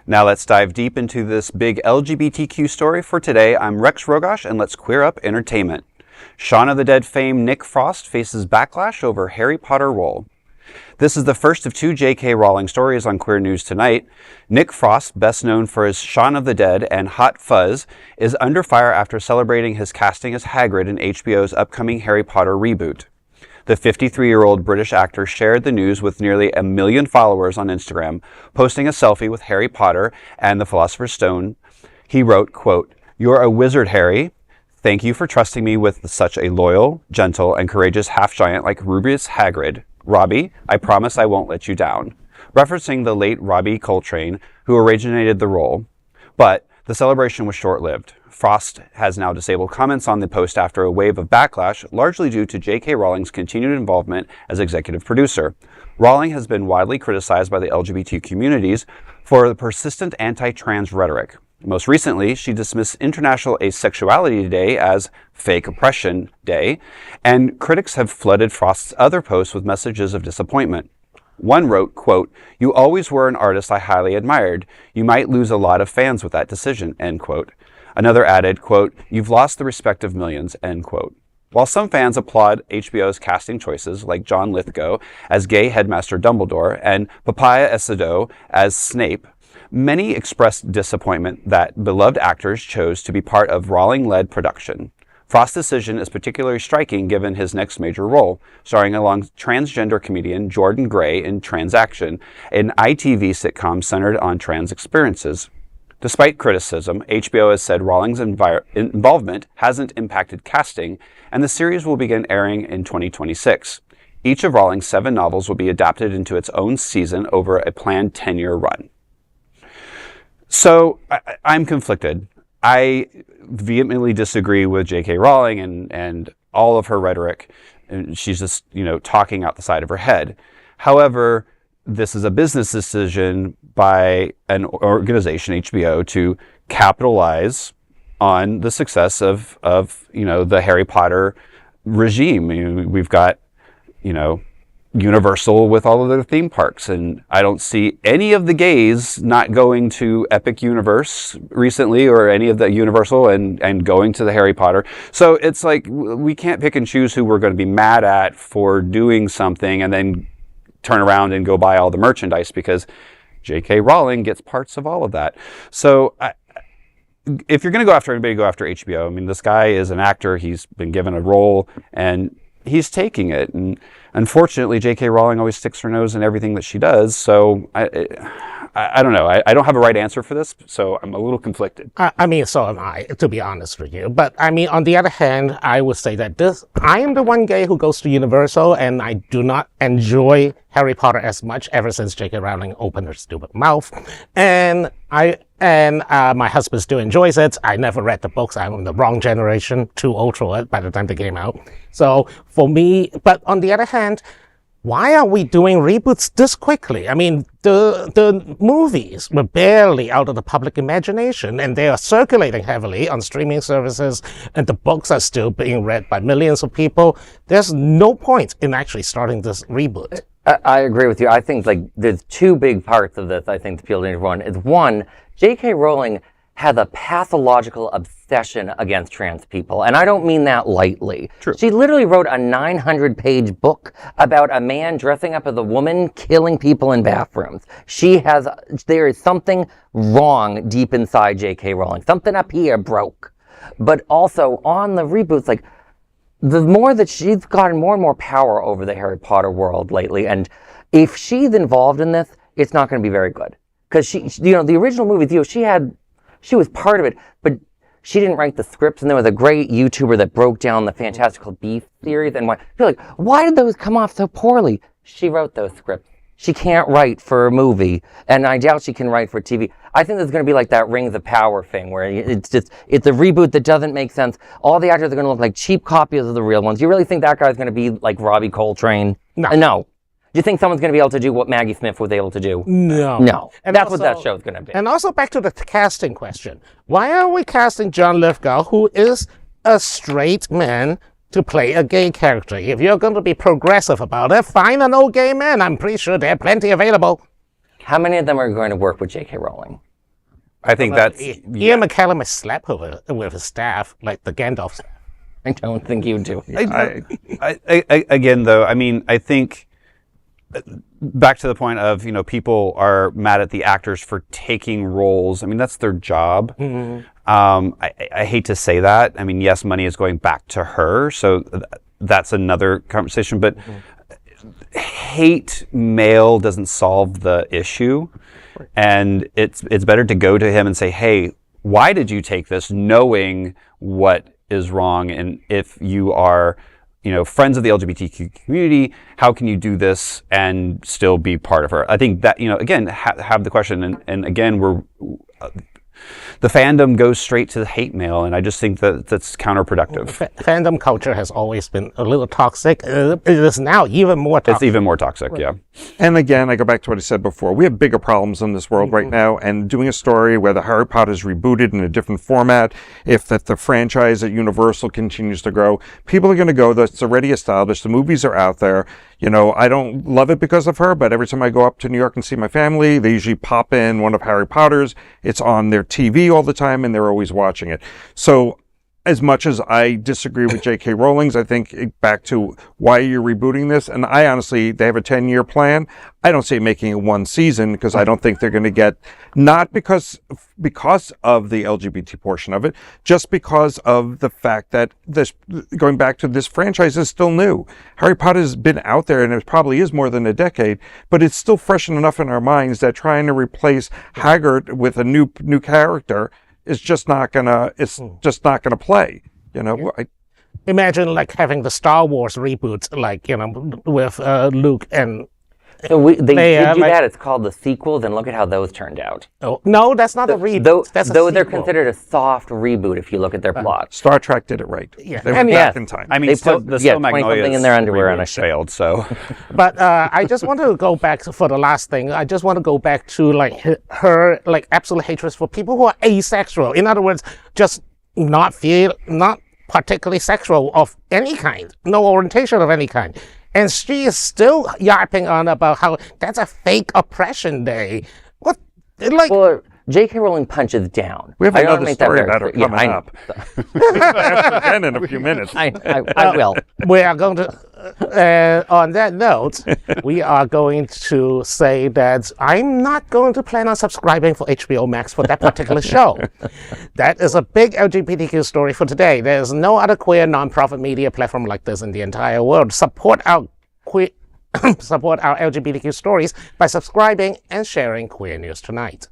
Now let's dive deep into this big LGBTQ story for today. I'm Rex Rogosh, and let's queer up entertainment. Shaun of the Dead fame Nick Frost faces backlash over Harry Potter role. This is the first of two J.K. Rowling stories on Queer News Tonight. Nick Frost, best known for his Shaun of the Dead and Hot Fuzz, is under fire after celebrating his casting as Hagrid in HBO's upcoming Harry Potter reboot. The 53-year-old British actor shared the news with nearly 1 million followers on Instagram, posting a selfie with Harry Potter and the Philosopher's Stone. He wrote, quote, "You're a wizard, Harry. Thank you for trusting me with such a loyal, gentle, and courageous half-giant like Rubius Hagrid. Robbie, I promise I won't let you down," referencing the late Robbie Coltrane, who originated the role. But the celebration was short-lived. Frost has now disabled comments on the post after a wave of backlash, largely due to J.K. Rowling's continued involvement as executive producer. Rowling has been widely criticized by the LGBT communities for the persistent anti-trans rhetoric. Most recently, she dismissed International Asexuality Day as Fake Oppression Day, and critics have flooded Frost's other posts with messages of disappointment. One wrote, quote, "You always were an artist I highly admired. You might lose a lot of fans with that decision," end quote. Another added, quote, "You've lost the respect of millions," end quote. While some fans applaud HBO's casting choices, like John Lithgow as gay headmaster Dumbledore and Papaya Escobar as Snape, many expressed disappointment that beloved actors chose to be part of Rowling-led production. Frost's decision is particularly striking given his next major role, starring along transgender comedian Jordan Gray in Transaction, an ITV sitcom centered on trans experiences. Despite criticism, HBO has said Rowling's involvement hasn't impacted casting, and the series will begin airing in 2026. Each of Rowling's 7 novels will be adapted into its own season over a planned 10-year run. So I'm conflicted. I vehemently disagree with J.K. Rowling and all of her rhetoric. And she's just, talking out the side of her head. However, this is a business decision by an organization, HBO, to capitalize on the success of the Harry Potter regime. We've got, Universal with all of their theme parks, and I don't see any of the gays not going to Epic Universe recently, or any of the Universal and going to the Harry Potter. So it's like we can't pick and choose who we're going to be mad at for doing something and then turn around and go buy all the merchandise, because J.K. Rowling gets parts of all of that. So if you're going to go after anybody, go after HBO. I mean, this guy is an actor. He's been given a role, and he's taking it. And unfortunately, J.K. Rowling always sticks her nose in everything that she does. So I don't know. I don't have a right answer for this, so I'm a little conflicted. So am I, to be honest with you. But on the other hand, I would say that I am the one gay who goes to Universal, and I do not enjoy Harry Potter as much ever since J.K. Rowling opened her stupid mouth. And my husband still enjoys it. I never read the books. I'm the wrong generation, too old for it by the time they came out. So for me, but on the other hand, why are we doing reboots this quickly? I mean, the movies were barely out of the public imagination, and they are circulating heavily on streaming services, and the books are still being read by millions of people. There's no point in actually starting this reboot. I agree with you. I think there's 2 big parts of this I think to appeal to everyone. Is one, J.K. Rowling has a pathological obsession against trans people, and I don't mean that lightly. True. She literally wrote a 900-page book about a man dressing up as a woman killing people in bathrooms. There is something wrong deep inside J.K. Rowling. Something up here broke. But also on the reboots, the more that she's gotten more and more power over the Harry Potter world lately, and if she's involved in this, it's not going to be very good. Because the original movie, she was part of it, but she didn't write the scripts, and there was a great YouTuber that broke down the Fantastical Beasts series, and you're like, why did those come off so poorly? She wrote those scripts. She can't write for a movie, and I doubt she can write for TV. I think there's going to be like that Rings of Power thing, where it's a reboot that doesn't make sense. All the actors are going to look like cheap copies of the real ones. You really think that guy's going to be like Robbie Coltrane? No. Do you think someone's going to be able to do what Maggie Smith was able to do? No. And that's what that show's going to be. And also back to the casting question. Why are we casting John Lithgow, who is a straight man, to play a gay character? If you're going to be progressive about it, find an old gay man. I'm pretty sure there are plenty available. How many of them are going to work with J.K. Rowling? I think that's Ian McKellen might slap with his staff like the Gandalf staff. I don't think you do. Again, though, I mean, I think back to the point of, people are mad at the actors for taking roles. I mean, that's their job. Mm-hmm. I hate to say that. I mean, yes, money is going back to her, so that's another conversation. But hate mail doesn't solve the issue, and it's better to go to him and say, "Hey, why did you take this?" Knowing what is wrong, and if you are friends of the LGBTQ community, how can you do this and still be part of her? I think that, again, have the question. And again, the fandom goes straight to the hate mail, and I just think that that's counterproductive. Fandom culture has always been a little toxic. It is now even more toxic. It's even more toxic, yeah. And again, I go back to what I said before. We have bigger problems in this world right now, and doing a story where the Harry Potter is rebooted in a different format, if that the franchise at Universal continues to grow, people are going to go. That's already established. The movies are out there. I don't love it because of her, but every time I go up to New York and see my family, they usually pop in one of Harry Potter's. It's on their TV all the time, and they're always watching it. So as much as I disagree with J.K. Rowling's, I think back to why you're rebooting this, and I honestly, they have a 10-year plan. I don't see it making it one season because I don't think they're going to get, not because of the LGBT portion of it, just because of the fact that this, going back to this franchise, is still new. Harry Potter has been out there, and it probably is more than a decade, but it's still fresh enough in our minds that trying to replace Hagrid with a new character is just not gonna. It's just not gonna play. Imagine like having the Star Wars reboot, like with Luke and. So they did do that. It's called the sequels, and look at how those turned out. Oh no, that's not a reboot. That's a though they're sequel. considered a soft reboot if you look at their plot. Star Trek did it right. Yeah. They went back in time. I mean, They still, put the Still 20 Magnolias something in their underwear on a reboot show. failed, so. But I just want to go back for the last thing. I just want to go back to like her like absolute hatred for people who are asexual. In other words, just not particularly sexual of any kind, no orientation of any kind. And she is still yarping on about how that's a fake oppression day. What? Like, Well, J.K. Rowling punches down. We have I wanna another make that story very about her clear. coming Yeah, up. Again in a few minutes. I will. we are going to, on that note, we are going to say that I'm not going to plan on subscribing for HBO Max for that particular show. That is a big LGBTQ story for today. There's no other queer nonprofit media platform like this in the entire world. Support our LGBTQ stories by subscribing and sharing Queer News Tonight.